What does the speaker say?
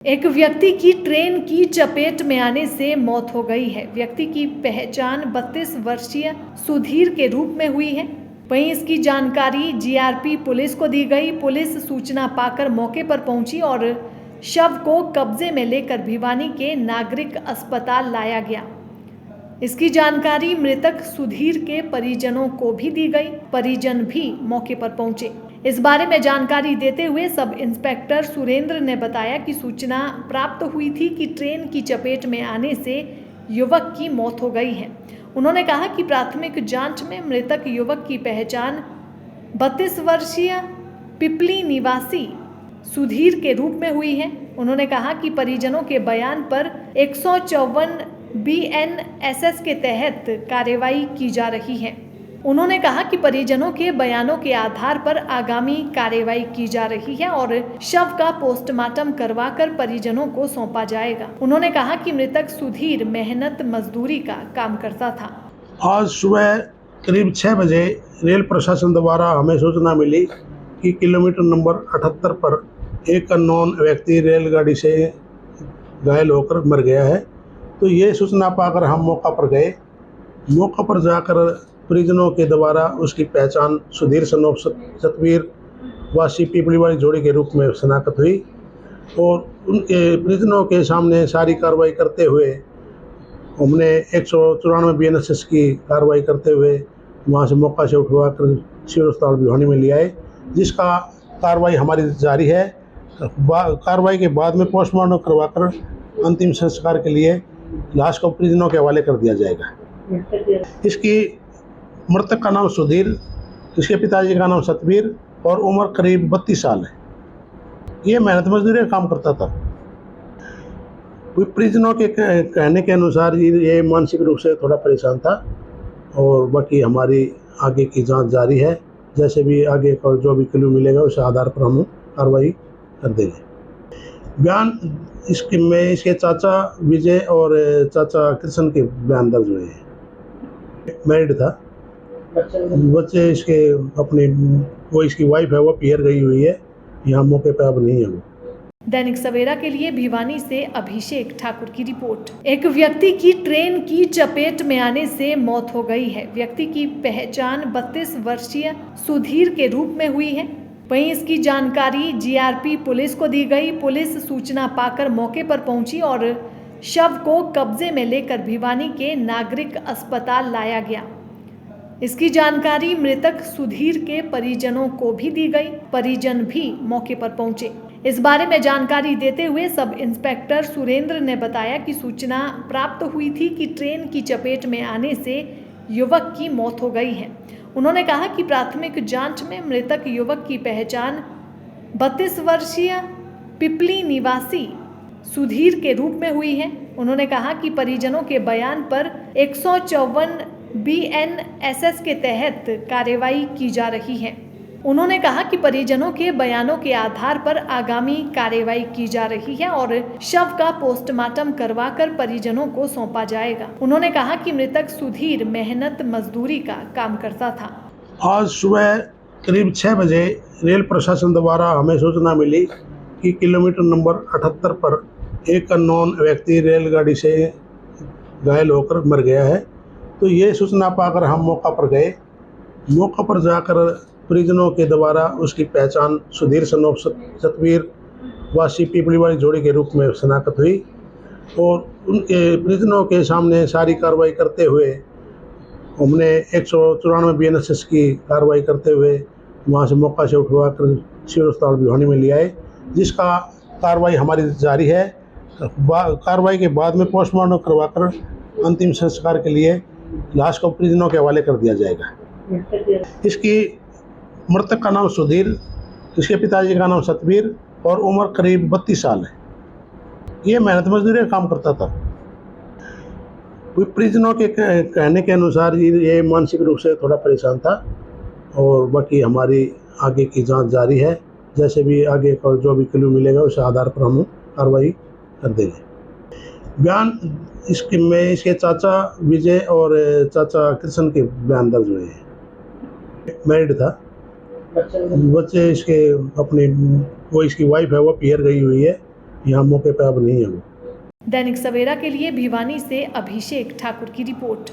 एक व्यक्ति की ट्रेन की चपेट में आने से मौत हो गई है। व्यक्ति की पहचान 32 वर्षीय सुधीर के रूप में हुई है। वहीं इसकी जानकारी जीआरपी पुलिस को दी गई। पुलिस सूचना पाकर मौके पर पहुंची और शव को कब्जे में लेकर भिवानी के नागरिक अस्पताल लाया गया। इसकी जानकारी मृतक सुधीर के परिजनों को भी दी गई। परिजन भी मौके पर पहुंचे। इस बारे में जानकारी देते हुए सब इंस्पेक्टर सुरेंद्र ने बताया कि सूचना प्राप्त हुई थी कि ट्रेन की चपेट में आने से युवक की मौत हो गई है। उन्होंने कहा कि प्राथमिक जांच में मृतक युवक की पहचान 32 वर्षीय पिपली निवासी सुधीर के रूप में हुई है। उन्होंने कहा कि परिजनों के बयान पर 154 BNSS के तहत कार्रवाई की जा रही है। उन्होंने कहा कि परिजनों के बयानों के आधार पर आगामी कार्रवाई की जा रही है और शव का पोस्टमार्टम करवाकर परिजनों को सौंपा जाएगा। उन्होंने कहा कि मृतक सुधीर मेहनत मजदूरी का काम करता था। आज सुबह करीब 6 बजे रेल प्रशासन द्वारा हमें सूचना मिली कि किलोमीटर नंबर 78 पर एक अननोन व्यक्ति रेलगाड़ी से घायल होकर मर गया है। तो ये सूचना पाकर हम मौका पर गए। मौका पर जाकर परिजनों के द्वारा उसकी पहचान सुधीर सनोफ सतवीर वासी पिपली वाली जोड़ी के रूप में शनाख्त हुई और उनके परिजनों के सामने सारी कार्रवाई करते हुए हमने 194 BNSS की कार्रवाई करते हुए वहाँ से मौका से उठवा कर सिविल अस्पताल भिवानी में ले आए, जिसका कार्रवाई हमारी जारी है। कार्रवाई के बाद में पोस्टमार्टम करवाकर अंतिम संस्कार के लिए लाश को परिजनों के हवाले कर दिया जाएगा। इसकी मृतक का नाम सुधीर, इसके पिताजी का नाम सतवीर और उम्र करीब 32 साल है। ये मेहनत मजदूरी का काम करता था। परिजनों के कहने के अनुसार ये मानसिक रूप से थोड़ा परेशान था और बाकी हमारी आगे की जांच जारी है। जैसे भी आगे का जो भी क्लू मिलेगा उस आधार पर हम कार्रवाई कर देंगे। बयान इसके चाचा विजय और चाचा कृष्ण के बयान दर्ज हुए हैं। मैरिड था, बच्चे इसके अपने वो इसकी वाइफ है वो पियर गई हुई है, यहाँ मौके पे अब नहीं है वो। दैनिक सवेरा के लिए भिवानी से अभिषेक ठाकुर की रिपोर्ट। एक व्यक्ति की ट्रेन की चपेट में आने से मौत हो गई है। व्यक्ति की पहचान 32 वर्षीय सुधीर के रूप में हुई है। वहीं इसकी जानकारी जीआरपी पुलिस को दी गई। पुलिस सूचना पाकर मौके पर पहुंची और शव को कब्जे में लेकर भिवानी के नागरिक अस्पताल लाया गया। इसकी जानकारी मृतक सुधीर के परिजनों को भी दी गई। परिजन भी मौके पर पहुंचे। इस बारे में जानकारी देते हुए सब इंस्पेक्टर सुरेंद्र ने बताया कि सूचना प्राप्त हुई थी कि ट्रेन की चपेट में आने से युवक की मौत हो गई है। उन्होंने कहा कि प्राथमिक जांच में मृतक युवक की पहचान 32 वर्षीय पिपली निवासी सुधीर के रूप में हुई है। उन्होंने कहा कि परिजनों के बयान पर 154 BNSS के तहत कार्रवाई की जा रही है। उन्होंने कहा कि परिजनों के बयानों के आधार पर आगामी कार्रवाई की जा रही है और शव का पोस्टमार्टम करवाकर परिजनों को सौंपा जाएगा। उन्होंने कहा कि मृतक सुधीर मेहनत मजदूरी का काम करता था। आज सुबह करीब 6 बजे रेल प्रशासन द्वारा हमें सूचना मिली कि किलोमीटर नंबर 78 पर एक अननोन व्यक्ति रेलगाड़ी से घायल होकर मर गया है। तो ये सूचना पाकर हम मौका पर गए। मौका पर जाकर परिजनों के द्वारा उसकी पहचान सुधीर सनोफ सतवीर वासी पिपली वाली जोड़ी के रूप में शनाख्त हुई और उनके परिजनों के सामने सारी कार्रवाई करते हुए हमने 194 BNSS की कार्रवाई करते हुए वहाँ से मौका से उठवा कर सिविल अस्पताल भिवानी में ले आए, जिसका कार्रवाई हमारी जारी है। कार्रवाई के बाद में पोस्टमार्टम करवाकर अंतिम संस्कार के लिए लाश को परिजनों के हवाले कर दिया जाएगा। इसकी मृतक का नाम सुधीर, इसके पिताजी का नाम सतवीर और उम्र करीब 32 साल है। ये मेहनत मजदूरी का काम करता था। परिजनों के कहने के अनुसार ये मानसिक रूप से थोड़ा परेशान था और बाकी हमारी आगे की जांच जारी है। जैसे भी आगे का जो भी क्लू मिलेगा उस आधार पर हम कार्रवाई कर देंगे। बयान इसके चाचा विजय और चाचा कृष्ण के बयान दर्ज हुए हैं। मैरिड था, बच्चे इसके अपने वो इसकी वाइफ है वो पियर गई हुई है, यहाँ मौके पे अब नहीं है वो। दैनिक सवेरा के लिए भिवानी से अभिषेक ठाकुर की रिपोर्ट।